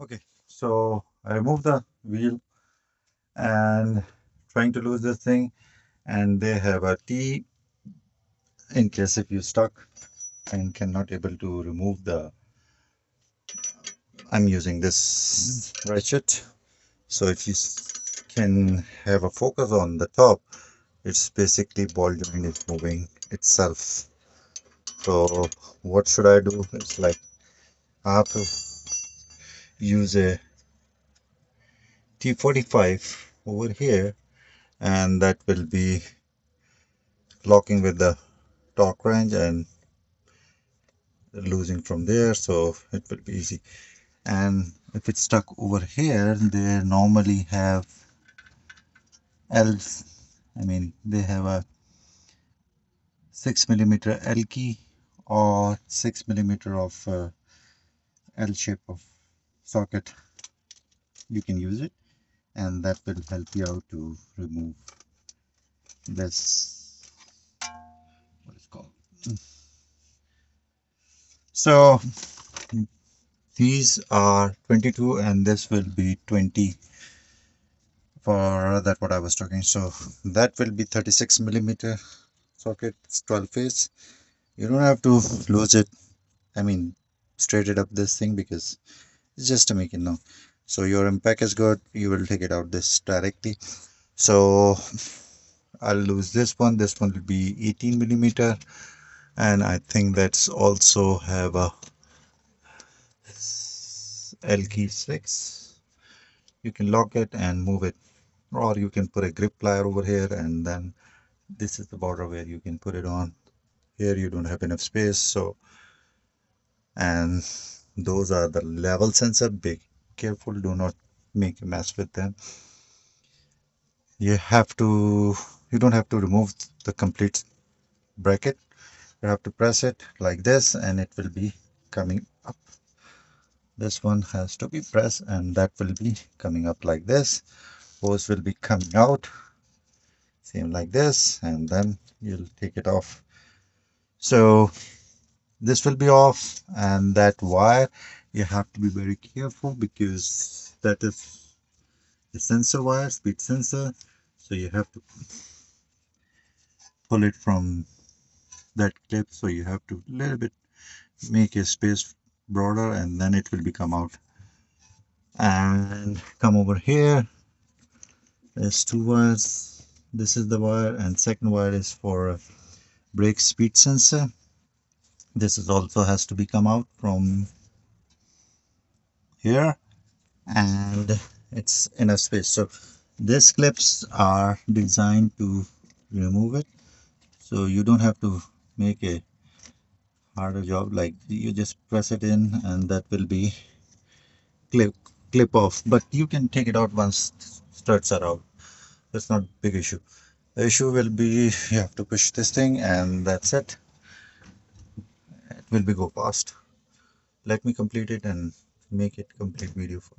Okay, so I remove the wheel and trying to lose this thing, and they have a T in case if you stuck and cannot able to remove the. I'm using this ratchet, so if you can have a focus on the top, it's basically ball joint is moving itself. So what should I do? It's like I have to use a T45 over here, and that will be locking with the torque wrench and losing from there, so it will be easy. And if it's stuck over here, they normally have L's. I mean, they have a 6 millimeter L key or 6 millimeter of L shape of socket. You can use it, and that will help you out to remove this. What is called? So these are 22, and this will be 20 for that what I was talking. So that will be 36 millimeter socket. It's 12 phase. You don't have to lose it. I mean, straight it up this thing because it's just to make it now. So your impact is good. You will take it out this directly. So I'll lose this one. This one will be 18 millimeter, and I think that's also have a L key 6. You can lock it and move it, or you can put a grip plier over here, and then this is the border where you can put it on. Here you don't have enough space, so and those are the level sensor. Be careful, do not make a mess with them. You don't have to remove the complete bracket. You have to press it like this and it will be coming up. This one has to be pressed and that will be coming up like this. Hose will be coming out same like this, and then you'll take it off. So this will be off, and that wire you have to be very careful because that is the sensor wire, speed sensor. So you have to pull it from that clip, so you have to little bit make a space broader, and then it will be come out and come over here. There's two wires. This is the wire, and second wire is for brake speed sensor. This is also has to be come out from here, and it's enough space. So these clips are designed to remove it, so you don't have to make a harder job. Like you just press it in and that will be clip clip off, but you can take it out once struts are out. That's not big issue. The issue will be you have to push this thing and that's it. It will be go past. Let me complete it and make it complete video for